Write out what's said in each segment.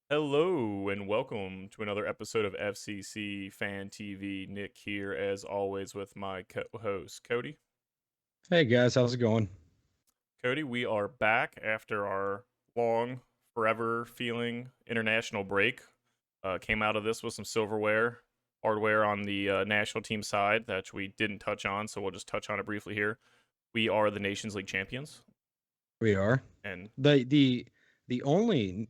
Hello and welcome to another episode of FCC Fan TV. Nick here, as always, with my co-host Cody. Hey guys, how's it going? Cody, we are back after our long, forever feeling international break. Came out of this with some silverware, hardware on the national team side that we didn't touch on, so we'll just touch on it briefly here. We are the Nations League champions, We are and the only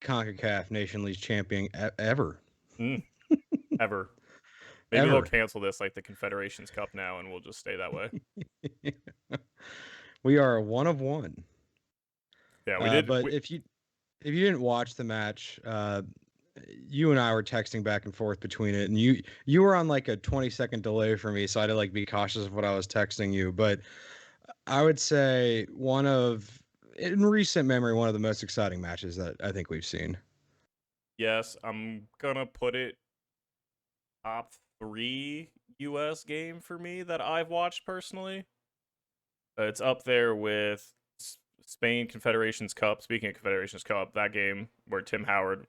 CONCACAF Nation League champion ever. mm, ever. Maybe they'll Ever. cancel this like the Confederations Cup now, and we'll just stay that way. We are one of one. Yeah, we did. But if you didn't watch the match, you and I were texting back and forth between it, and you were on like a 20-second delay for me, so I had to like be cautious of what I was texting you. But I would say in recent memory, one of the most exciting matches that I think we've seen. Yes, I'm gonna put it top three US game for me that I've watched personally. It's up there with Spain Confederations Cup. Speaking of Confederations Cup, that game where Tim Howard,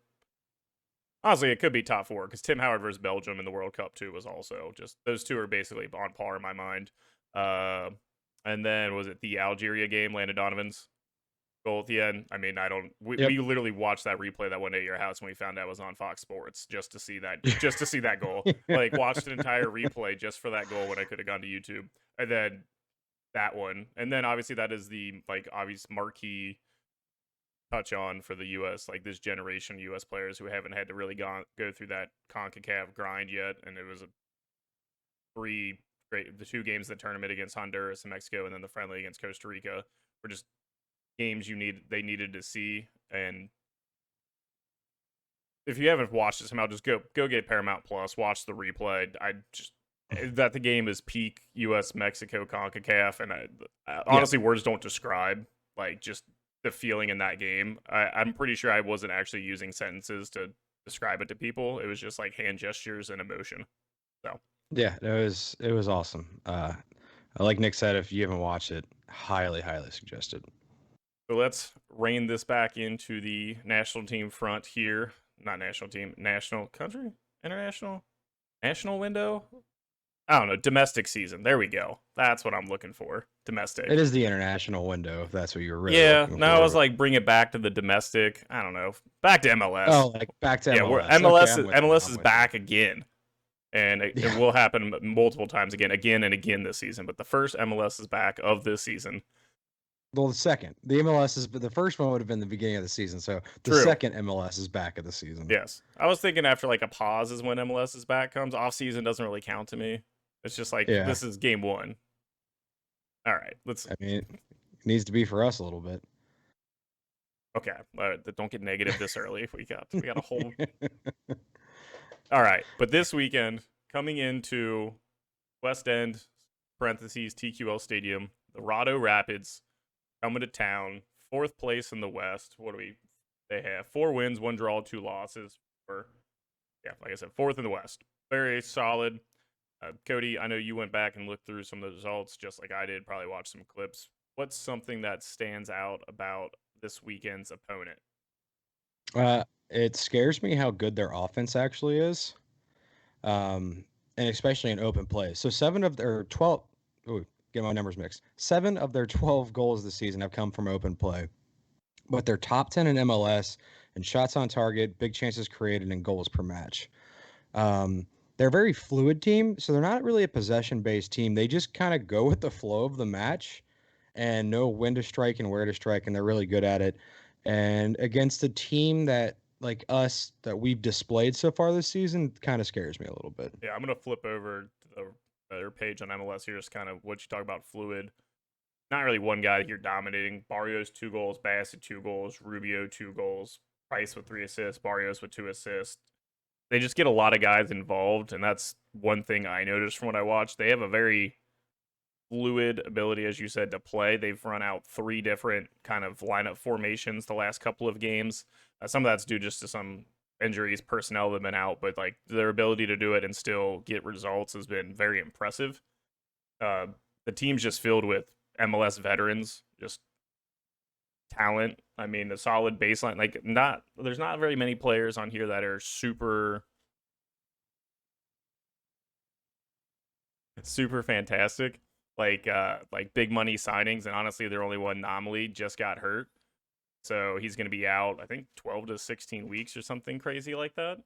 honestly, it could be top four because Tim Howard versus Belgium in the World Cup too was also just those two are basically on par in my mind. Uh, and then was it the Algeria game, Landon Donovan's goal at the end? I mean, I don't. Yep. We literally watched that replay that one day at your house when we found out it was on Fox Sports just to see that goal. Like watched an entire replay just for that goal when I could have gone to YouTube, and then that one, and then obviously that is the like obvious marquee touch on for the U.S. like this generation of U.S. players who haven't had to really go through that Concacaf grind yet, and it was a the two games in the tournament against Honduras and Mexico, and then the friendly against Costa Rica were just games they needed to see. And if you haven't watched it somehow, just go get Paramount Plus, watch the replay. I just that the game is peak U.S. Mexico Concacaf, and Yeah. honestly, words don't describe like just the feeling in that game. I'm pretty sure I wasn't actually using sentences to describe it to people. It was just like hand gestures and emotion. So Yeah, it was awesome. Like Nick said, if you haven't watched it, highly suggested. So let's rein this back into the national team front here. Not national team, national country, international, national window. I don't know, domestic season. There we go. That's what I'm looking for. It Domestic. is the international window, if that's what you're really Yeah, looking no, I was for. like, bring it back to the domestic. I don't know, back to MLS. Oh, like back to Yeah, we're MLS. Okay, I'm with you. MLS I'm is with you. back again, and it Yeah. will happen multiple times again and again this season. But the first MLS is back of this season. Well, the MLS is, but the first one would have been the beginning of the season. So the True. second MLS is back of the season. Yes, I was thinking after like a pause is when MLS is back comes. Off season doesn't really count to me. It's just like Yeah. this is game one. All right, let's. I mean, it needs to be for us a little bit. Okay, don't get negative this early. We got a whole. All right, but this weekend coming into West End parentheses TQL Stadium, the Rado Rapids coming to town, fourth place in the West. What do we? They have 4 wins, 1 draw, 2 losses. For yeah, like I said, fourth in the West. Very solid. Cody, I know you went back and looked through some of the results, just like I did. Probably watched some clips. What's something that stands out about this weekend's opponent? It scares me how good their offense actually is, um, and especially in open play. So 7 of their 12, ooh, get my numbers mixed. 7 of their 12 goals this season have come from open play, but they're top 10 in MLS and shots on target, big chances created, and goals per match. They're a very fluid team, so they're not really a possession based team. They just kind of go with the flow of the match and know when to strike and where to strike, and they're really good at it. And against a team that, like us, that we've displayed so far this season, kind of scares me a little bit. Yeah, I'm gonna flip over to their page on MLS here. Just kind of what you talk about fluid. Not really one guy here dominating. Barrios 2 goals, Bassett 2 goals, Rubio 2 goals, Price with 3 assists, Barrios with 2 assists. They just get a lot of guys involved, and that's one thing I noticed from what I watched. They have a very fluid ability, as you said, to play. They've run out 3 different kind of lineup formations the last couple of games. Some of that's due just to some injuries, personnel that have been out, but like their ability to do it and still get results has been very impressive. Uh, the team's just filled with MLS veterans, just talent. I mean, a solid baseline. Like, there's not very many players on here that are super super fantastic. Like big money signings, and honestly, their only one anomaly just got hurt, so he's going to be out. I think 12 to 16 weeks or something crazy like that.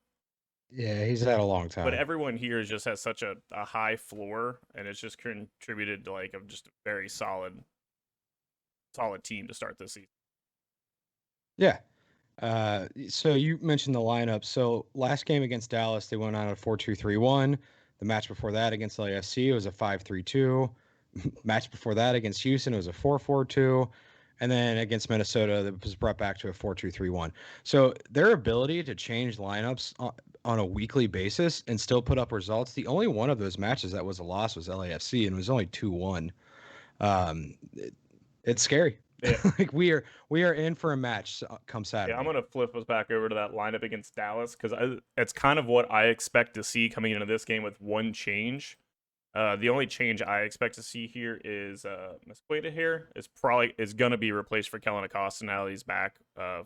Yeah, he's had a long But time. everyone here just has such a high floor, and it's just contributed to like just a very solid team to start this season. Yeah. So you mentioned the lineup. So last game against Dallas, they went on a 4-2-3-1. The match before that against LAFC, it was a 5-3-2. Match before that against Houston, it was a 4-4-2. And then against Minnesota, that was brought back to a 4-2-3-1. So their ability to change lineups on a weekly basis and still put up results. The only one of those matches that was a loss was LAFC, and it was only 2-1. It's scary. Yeah, Like we are in for a match come yeah. I'm Saturday. gonna flip us back over to that lineup against Dallas because it's kind of what I expect to see coming into this game with one change. The only change I expect to see here is Mesquita here is gonna be replaced for Kellen Acosta now that he's back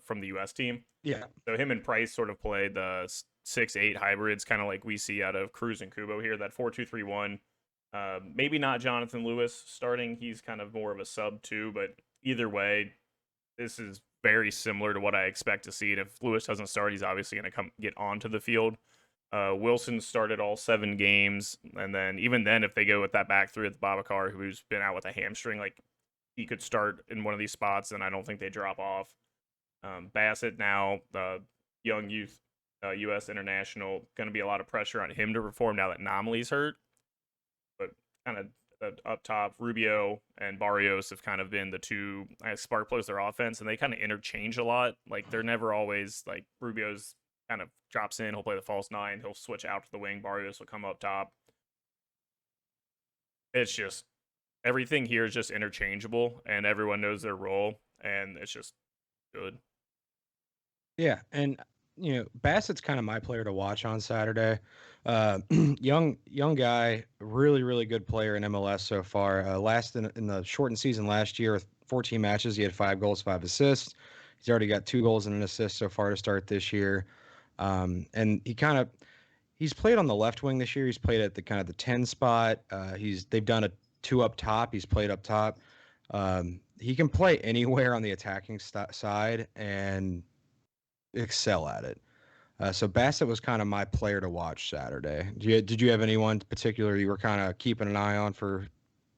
from the U.S. team. Yeah. So him and Price sort of play the 6-8 hybrids, kind of like we see out of Cruz and Kubo here. That 4-2-3-1. Maybe not Jonathan Lewis starting. He's kind of more of a sub too, but either way, this is very similar to what I expect to see. And if Lewis doesn't start, he's obviously going to come get onto the field. Wilson started all 7 games, and then even then, if they go with that back three with Babacar, who's been out with a hamstring, like he could start in one of these spots, and I don't think they drop off. Bassett now, young youth, U.S. international, going to be a lot of pressure on him to perform now that Nomley's hurt. But kind of up top, Rubio and Barrios have kind of been the two spark plugs their offense, and they kind of interchange a lot. Like they're never always like Rubio's kind of drops in, he'll play the false 9, he'll switch out to the wing, Barrios will come up top. It's just everything here is just interchangeable, and everyone knows their role, and it's just good. Yeah, and Bassett's kind of my player to watch on Saturday. Young guy, really good player in MLS so far. Last in the shortened season last year with 14 matches, he had 5 goals, 5 assists. He's already got 2 goals and an assist so far to start this year. And he's played on the left wing this year. He's played at the kind of the 10 spot. They've done a 2 up top. He's played up top. He can play anywhere on the attacking side and excel at it. So Bassett was kind of my player to watch Saturday. Did you have anyone particular you were kind of keeping an eye on for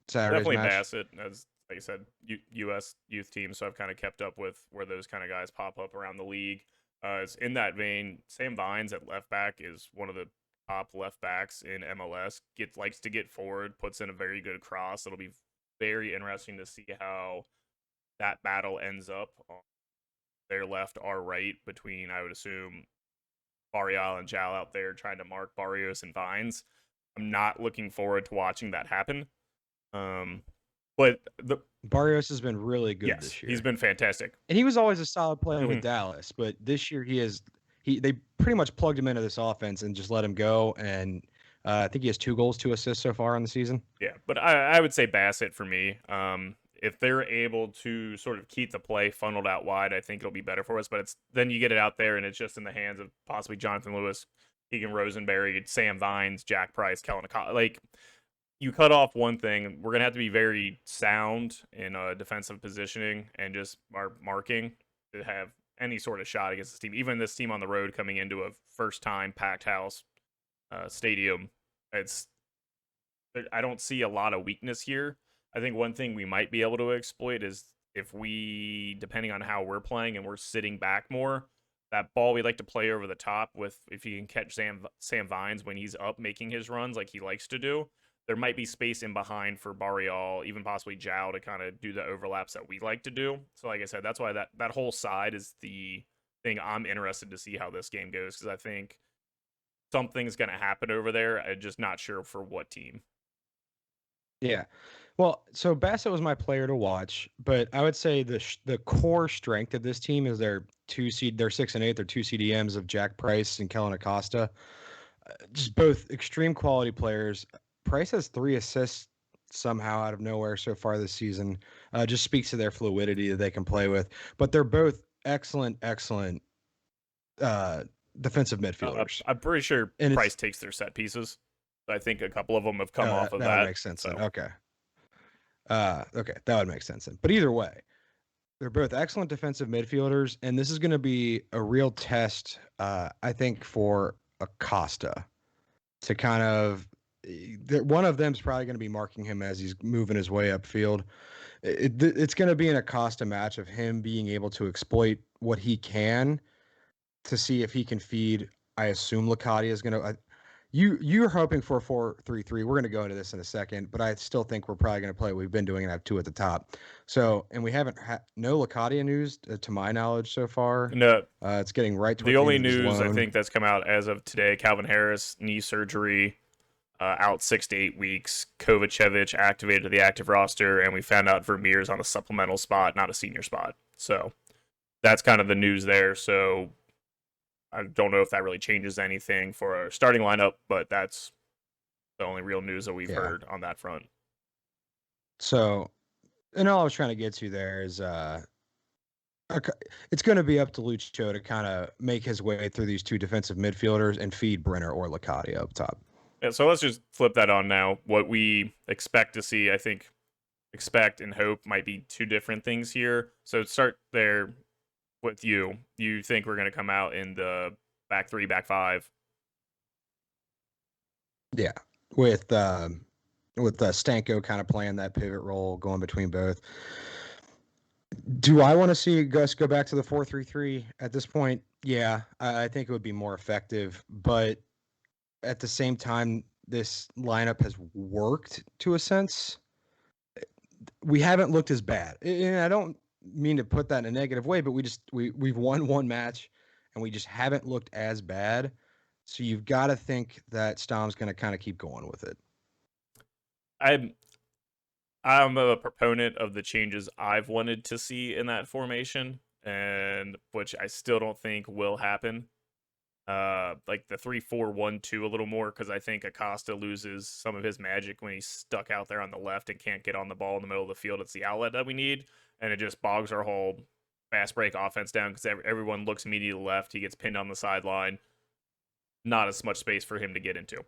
Saturday's Definitely match? Bassett, as like I said, U.S. youth team, so I've kind of kept up with where those kind of guys pop up around the league. It's in that vein. Sam Vines at left back is one of the top left backs in MLS. Likes to get forward, puts in a very good cross. It'll be very interesting to see how that battle ends up on their left, our right, between I would assume Barrial and Jal out there trying to mark Barrios and Vines. I'm not looking forward to watching that happen. But Barrios has been really good yes, this he's year, been fantastic. and he was always a solid player with Mhm. Dallas. But this year they pretty much plugged him into this offense and just let him go. And I think he has 2 goals, 2 assists so far on the season. Yeah, but I would say Bassett for me. If they're able to sort of keep the play funneled out wide, I think it'll be better for us. But it's then you get it out there and it's just in the hands of possibly Jonathan Lewis, Keegan Rosenberry, Sam Vines, Jack Price, Kellen Acosta. Like you cut off one thing, we're gonna have to be very sound in defensive positioning and just marking to have any sort of shot against this team. Even this team on the road coming into a first time packed house stadium, it's I don't see a lot of weakness here. I think one thing we might be able to exploit is if we, depending on how we're playing and we're sitting back more, that ball we like to play over the top with, if you can catch Sam Vines when he's up making his runs like he likes to do, there might be space in behind for Barrial, even possibly Jao to kind of do the overlaps that we like to do. So like I said, that's why that whole side is the thing I'm interested to see how this game goes because I think something's going to happen over there. I'm just not sure for what team. Yeah. Well, so Bassett was my player to watch, but I would say the core strength of this team is their 6 and 8, their 2 CDMs of Jack Price and Kellen Acosta. Just both extreme quality players. Price has 3 assists somehow out of nowhere so far this season. Just speaks to their fluidity that they can play with. But they're both excellent defensive midfielders, I'm pretty sure and Price it's takes their set pieces. I think a couple of them have come off of that would that. make sense then. So Okay, okay, that would make sense then. But either way, they're both excellent defensive midfielders, and this is going to be a real test, I think, for Acosta to kind of. One of them's probably going to be marking him as he's moving his way upfield. It's going to be an Acosta match of him being able to exploit what he can to see if he can feed. I assume Locadia is going to. You're hoping for a 4-3-3. We're going to go into this in a second, but I still think we're probably going to play what we've been doing and have two at the top. So, and we haven't had no Locadia news to my knowledge so far. no, It's getting right towards the the only end of his news I loan. think that's come out as of today: Calvin Harris knee surgery, out 6 to 8 weeks. Kovacevic activated to the active roster, and we found out Vermeer's on a supplemental spot, not a senior spot. So that's kind of the news there. So I don't know if that really changes anything for our starting lineup, but that's the only real news that we've heard on that front. So, and all I was trying to get to there is it's going to be up to Lucho to kind of make his way through these two defensive midfielders and feed Brenner or Locadia up top. Yeah, so let's just flip that on now. What we expect to see, I think, expect and hope might be two different things here. So start there with you. You think we're going to come out in the back three, back five? Yeah, with Stanko kind of playing that pivot role, going between both. Do I want to see Gus go back to the 4-3-3 at this point? Yeah, I think it would be more effective, but at the same time, this lineup has worked to a sense. We haven't looked as bad, and I don't mean to put that in a negative way, but we've won one match, and we just haven't looked as bad. So you've got to think that Stom's going to kind of keep going with it. I'm a proponent of the changes I've wanted to see in that formation, and which I still don't think will happen. Like the 3-4-1-2 a little more, because I think Acosta loses some of his magic when he's stuck out there on the left and can't get on the ball in the middle of the field. It's the outlet that we need, and it just bogs our whole fast break offense down because everyone looks immediately left. He gets pinned on the sideline. Not as much space for him to get into.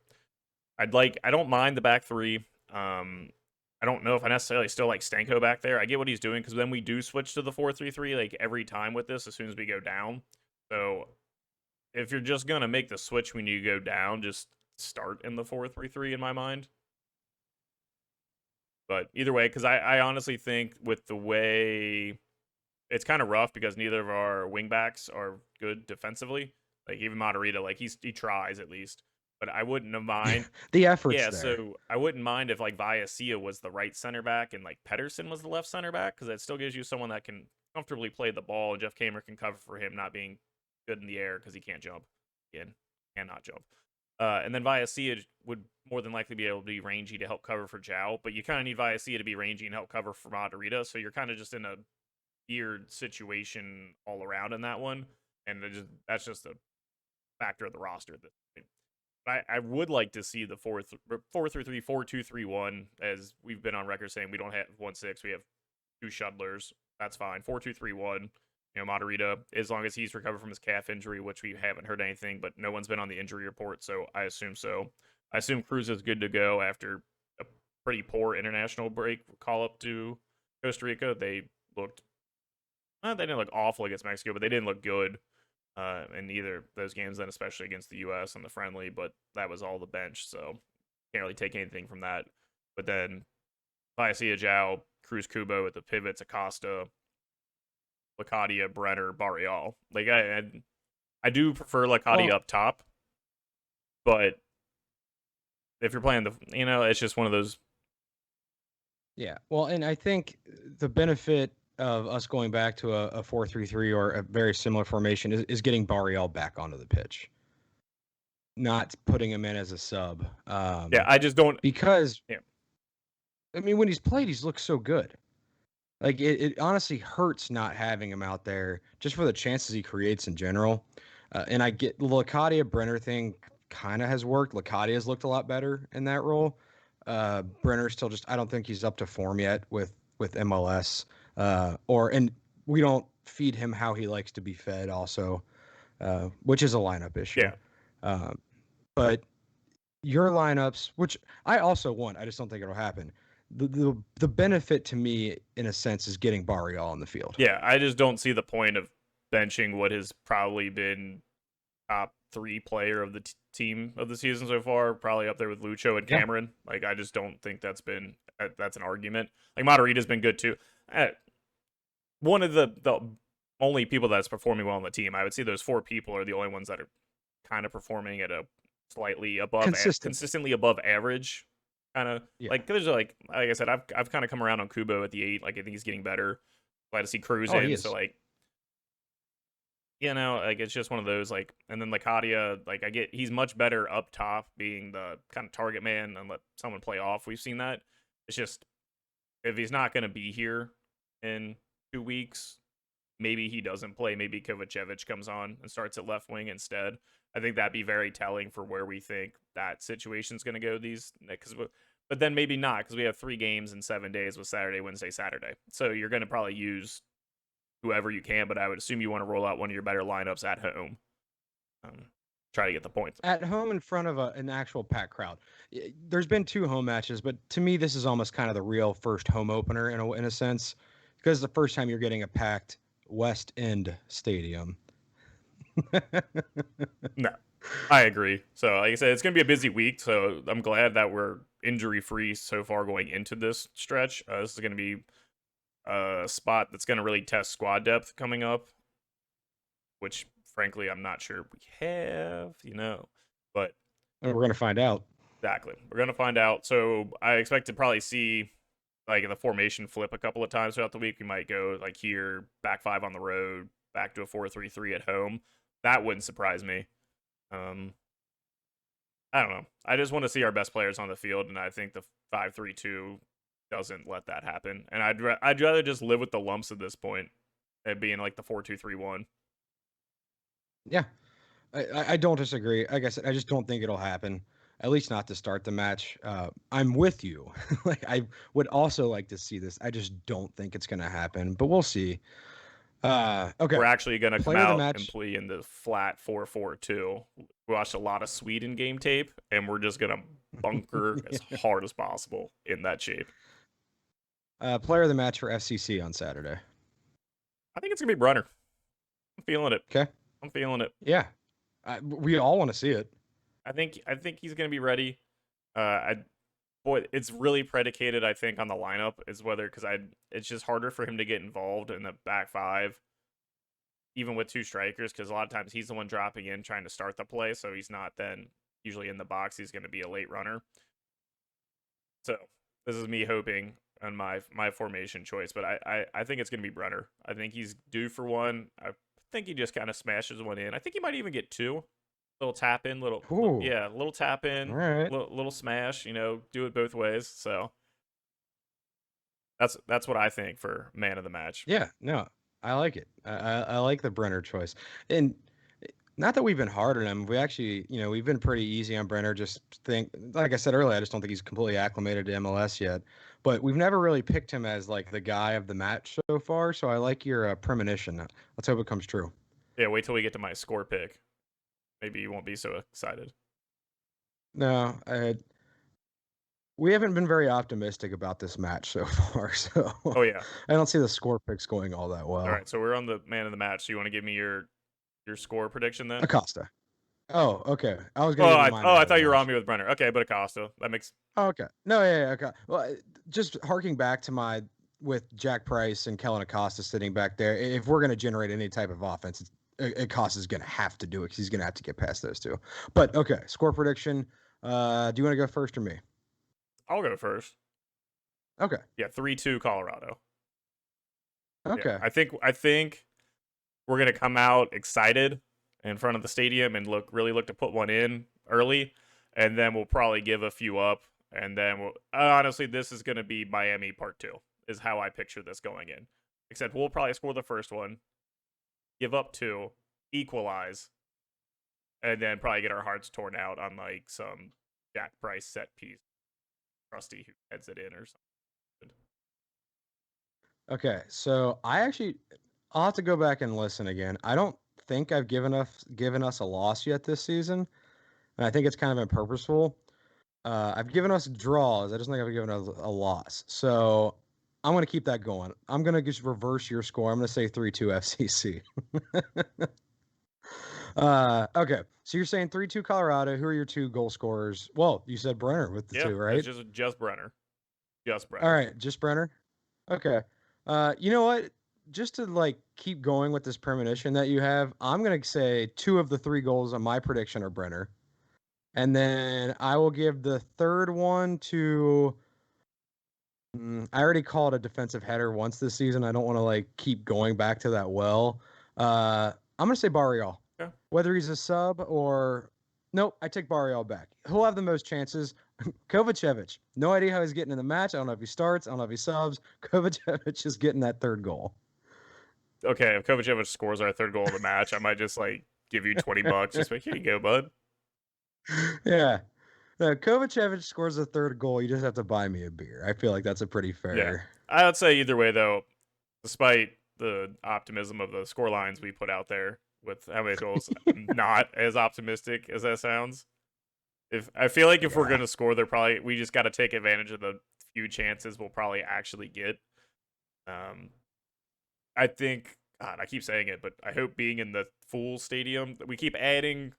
I don't mind the back three. I don't know if I necessarily still like Stanko back there. I get what he's doing because then we do switch to the 4-3-3 like every time with this as soon as we go down. So if you're just going to make the switch when you go down, just start in the 4-3-3 in my mind. But either way, because I honestly think with the way it's kind of rough because neither of our wingbacks are good defensively. Like even Moderita, like he tries at least. But I wouldn't have mind. The effort's there. So I wouldn't mind if like Viacia was the right center back and like Pedersen was the left center back because that still gives you someone that can comfortably play the ball and Jeff Kamer can cover for him not being good in the air because he can't jump. Again, cannot jump. And then Viacia would more than likely be able to be rangy to help cover for Zhao, but you kind of need Viacia to be rangy and help cover for Moderita, so you're kind of just in a weird situation all around in that one, and that's just a factor of the roster at this point. I would like to see the 4-3-3, 4-2-3-1, as we've been on record saying we don't have 1-6, we have two shuttlers. That's fine. 4-2-3-1. You know, Moderita, as long as he's recovered from his calf injury, which we haven't heard anything, but no one's been on the injury report, so I assume so. I assume Cruz is good to go after a pretty poor international break call up to Costa Rica. They didn't look awful against Mexico, but they didn't look good in either of those games, then especially against the U.S. on the friendly, but that was all the bench, so can't really take anything from that. But then Viacia, Zhao, Cruz, Kubo at the pivots, Acosta, Locadia, Brenner, Barreal. Like I do prefer Locadia up top, but if you're playing it's just one of those. Yeah, well, and I think the benefit of us going back to a 4-3-3 or a very similar formation is getting Barreal back onto the pitch, not putting him in as a sub. Yeah, I just don't because. Yeah. I mean, when he's played, he's looked so good. Like it honestly hurts not having him out there just for the chances he creates in general. And I get the Locadia Brenner thing kind of has worked. Locadia has looked a lot better in that role. Brenner still I don't think he's up to form yet with with MLS, and we don't feed him how he likes to be fed, also, which is a lineup issue. Yeah. Um, but your lineups, which I also want, I just don't think it'll happen. The benefit to me, in a sense, is getting Barrial on the field. Yeah, I just don't see the point of benching what has probably been top 3 player of the team of the season so far, probably up there with Lucho and Yeah. Cameron. Like, I just don't think that's an argument. Like, Moderita's been good too. One of the only people that's performing well on the team, I would say those 4 people are the only ones that are kind of performing at a slightly above consistently above average. Kind of like there's like I said, I've kind of come around on Kubo at the 8. Like, I think he's getting better. Glad to see Cruz in. So like, like, it's just one of those, like, and then Lacadia, like, he's much better up top being the kind of target man and let someone play off. We've seen that. It's just, if he's not going to be here in 2 weeks, maybe he doesn't play. Maybe Kovacevic comes on and starts at left wing instead. I think that'd be very telling for where we think that situation's going to go but then maybe not, because we have 3 games in 7 days with Saturday, Wednesday, Saturday. So you're going to probably use whoever you can, but I would assume you want to roll out one of your better lineups at home. Try to get the points. At home in front of an actual packed crowd. There's been 2 home matches, but to me, this is almost kind of the real first home opener in a sense, because the first time you're getting a packed West End stadium. No, I agree. So, like I said, it's going to be a busy week, so I'm glad that we're injury-free so far going into this stretch. This is going to be a spot that's going to really test squad depth coming up, which, frankly, I'm not sure we have, but we're going to find out. Exactly. We're going to find out. So I expect to probably see, like, the formation flip a couple of times throughout the week. We might go, like, here, back 5 on the road, back to a 4-3-3 at home. That wouldn't surprise me. I don't know. I just want to see our best players on the field, and I think the 5-3-2 doesn't let that happen. And I'd rather just live with the lumps at this point, at being like the 4-2-3-1. Yeah, I don't disagree. Like I said, I just don't think it'll happen. At least not to start the match. I'm with you. Like, I would also like to see this. I just don't think it's going to happen, but we'll see. Okay. We're actually going to come Player of the out match. and play in the flat 4-4-2. We watched a lot of Sweden game tape, and we're just going to bunker as hard as possible in that shape. Player of the match for FCC on Saturday. I think it's going to be Brunner. I'm feeling it. Okay. I'm feeling it. Yeah. We all want to see it. I think he's going to be ready. It's really predicated, I think, on the lineup, is whether, because it's just harder for him to get involved in the back 5, even with 2 strikers, because a lot of times he's the one dropping in trying to start the play, so he's not then usually in the box. He's going to be a late runner. So this is me hoping on my formation choice, but I think it's going to be Brunner. I think he's due for one. I think he just kind of smashes one in. I think he might even get 2. Little tap in, little tap in, right. little smash. Do it both ways. So that's what I think for man of the match. Yeah, no, I like it. I like the Brenner choice, and not that we've been hard on him. We actually, we've been pretty easy on Brenner. Like I said earlier, I just don't think he's completely acclimated to MLS yet. But we've never really picked him as like the guy of the match so far. So I like your premonition. Let's hope it comes true. Yeah, wait till we get to my score pick. Maybe you won't be so excited. No, we haven't been very optimistic about this match so far. So oh yeah, I don't see the score picks going all that well. All right, so we're on the man of the match. So you want to give me your score prediction then? Acosta. Oh, okay. I was gonna. I thought you were on me with Brenner. Okay, but Acosta. That makes. Oh, okay. No, yeah, okay. Well, just harking back to with Jack Price and Kellen Acosta sitting back there. If we're gonna generate any type of offense, Acosta's gonna have to do it because he's gonna have to get past those 2. But okay, score prediction. Do you want to go first or me? I'll go first. Okay. Yeah, 3-2 Colorado. Okay. Yeah, I think we're gonna come out excited in front of the stadium and look to put one in early, and then we'll probably give a few up, and then honestly, this is gonna be Miami part 2 is how I picture this going in. Except we'll probably score the first one, give up 2, equalize, and then probably get our hearts torn out on like some Jack Price set piece, Rusty who heads it in or something. Okay, so I'll have to go back and listen again. I don't think I've given us a loss yet this season, and I think it's kind of been purposeful. I've given us draws. I just think I've given us a loss. So I'm going to keep that going. I'm going to just reverse your score. I'm going to say 3-2 FCC. Okay. So you're saying 3-2 Colorado. Who are your two goal scorers? Well, you said Brenner with the Yeah, two, it's right? just Brenner. Just All Brenner. right, just Brenner. Okay. You know what? Just to like keep going with this premonition that you have, I'm going to say two of the three goals on my prediction are Brenner. And then I will give the third one to I already called a defensive header once this season. I don't want to like keep going back to that well. I'm gonna say Barrial. Yeah. Whether he's a sub or nope, I take Barrial back. He'll have the most chances. Kovacevic. No idea how he's getting in the match. I don't know if he starts. I don't know if he subs. Kovacevic is getting that third goal. Okay, if Kovacevic scores our third goal of the match, I might just like give you $20. Just like, here you go, bud. Yeah. Kovacevic scores the third goal. You just have to buy me a beer. I feel like that's a pretty Yeah. fair. I would say either way though, despite the optimism of the score lines we put out there with how many goals, not as optimistic as that sounds. If I feel like if we're Yeah. gonna score, we just got to take advantage of the few chances we'll probably actually get. Um, I think God, I keep saying it, but I hope being in the full stadium, we keep adding.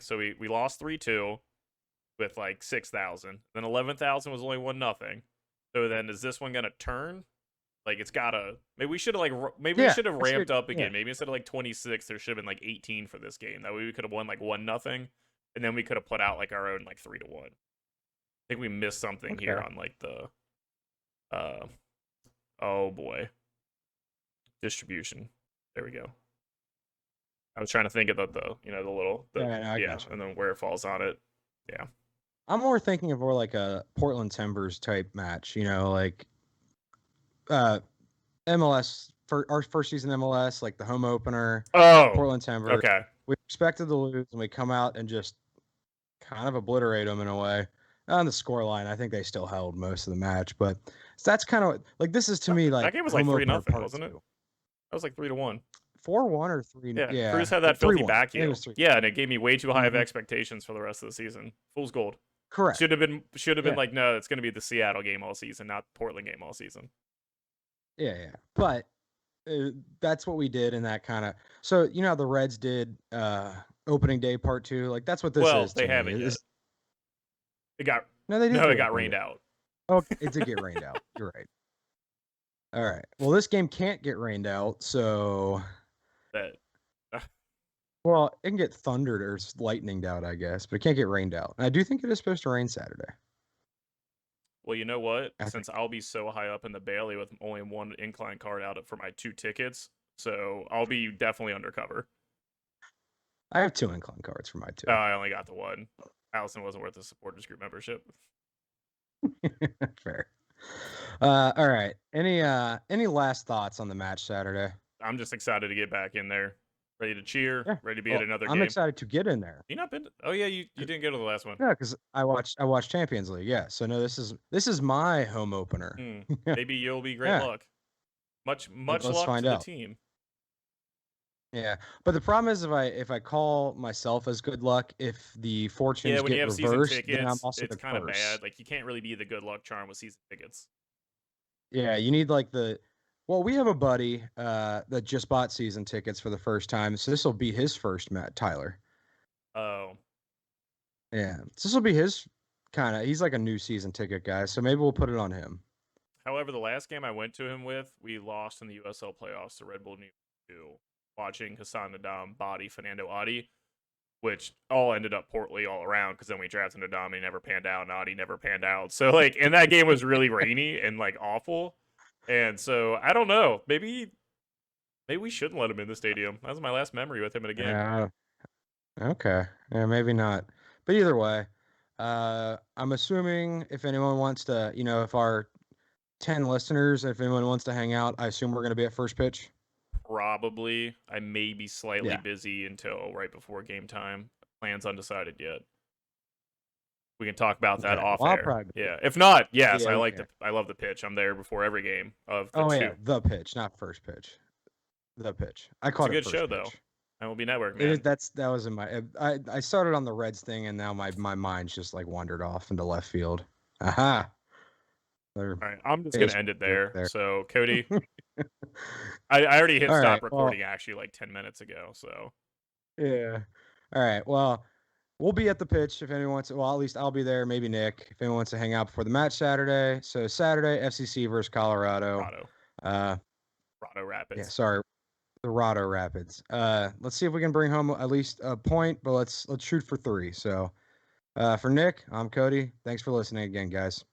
So we lost 3-2 with like 6,000. Then 11,000 was only 1-0. So then is this one gonna turn? Like it's gotta. Maybe we should have maybe we Yeah. should have I see ramped up yeah. again. Maybe instead of like 26, there should have been like 18 for this game. That way we could have won like 1-0, and then we could have put out like our own like 3-1. I think we missed something here Okay. on like the oh boy, distribution. There we go. I was trying to think of the little Yeah, no, I yeah, got you. and then where it falls on it. Yeah. I'm more thinking of more like a Portland Timbers type match, like uh MLS for our first season MLS, like the home opener, Oh, Portland Timbers. okay. We expected to lose and we come out and just kind of obliterate them in a way. On the score line, I think they still held most of the match, but that's kind of like this is to me That like game was like home three opener nothing, part wasn't it? two. That was like 3-1. 4-1 or 3 Yeah, Cruz yeah, had that filthy 3-1. I back think it was heel. 3. Yeah, and it gave me way too high of Mm-hmm. expectations for the rest of the season. Fool's gold. Correct. Should have been Yeah. like, no, it's gonna be the Seattle game all season, not Portland game all season. Yeah. But that's what we did in that kind of so how the Reds did opening day part two, like that's what this Well, is they to me. haven't yet. It got No, they did no, it do got opening rained day. out. Oh, it did get rained out. You're right. All right. Well, this game can't get rained out, so That well, it can get thundered or lightninged out, I guess, but it can't get rained out. And I do think it is supposed to rain Saturday. well, you know what? I Since think I'll be so high up in the Bailey with only one incline card out for my 2 tickets, so I'll be definitely undercover. I have 2 incline cards for my Oh, 2. I only got the one. Allison wasn't worth the supporters group membership. Fair. All right. Any last thoughts on the match Saturday? I'm just excited to get back in there, ready to cheer, Yeah. ready to be at Well, another I'm game. excited to get in there. You not been? Oh yeah, you didn't go to the last one. Yeah, because I watched Champions League. Yeah, so no, this is my home opener. Maybe you'll be great Yeah, luck. Much let's luck to find the out. team. Yeah, but the problem is if I call myself as good luck, if the Yeah, fortunes when you get have season reversed, then I'm tickets, also it's the kind of curse. bad. Like you can't really be the good luck charm with season tickets. Yeah, you need like well, we have a buddy that just bought season tickets for the first time, so this will be his first Matt Tyler. Oh, Yeah, so this will be his he's like a new season ticket guy, so maybe we'll put it on him. however, the last game I went to him with, we lost in the USL playoffs to Red Bull New York. Watching Hassan Nadam body Fernando Adi, which all ended up poorly all around because then we drafted Nadam and he never panned out and Adi never panned out. So like, and that game was really rainy and like awful. And so I don't know. Maybe we shouldn't let him in the stadium. That was my last memory with him in a game. Yeah, okay. Yeah, maybe not. But either way, I'm assuming if anyone wants to, if our 10 listeners, if anyone wants to hang out, I assume we're going to be at first pitch. Probably. I may be slightly Yeah. busy until right before game time. Plans undecided yet. We can talk about that Okay. off Well, I'll air. probably be Yeah. there. If not, yes, Yeah, I love the pitch. I'm there before every game of the Oh two. yeah, the pitch, not first pitch. The pitch. I It's a called it good first show though. pitch. MLB Network, It is. man. That was in my. I started on the Reds thing, and now my mind's just like wandered off into left field. Aha. Another All right, I'm just gonna baseball end it joke there. there. So Cody, I already hit All right. stop Well, recording actually like 10 minutes ago. So yeah. All right. Well, we'll be at the pitch if anyone wants. Well, at least I'll be there. Maybe Nick, if anyone wants to hang out before the match Saturday. So Saturday, FCC versus Colorado. Rado, Uh, Rado yeah. Rapids. Sorry, the Rado Rapids. Let's see if we can bring home at least a point, but let's shoot for 3. So, for Nick, I'm Cody. Thanks for listening again, guys.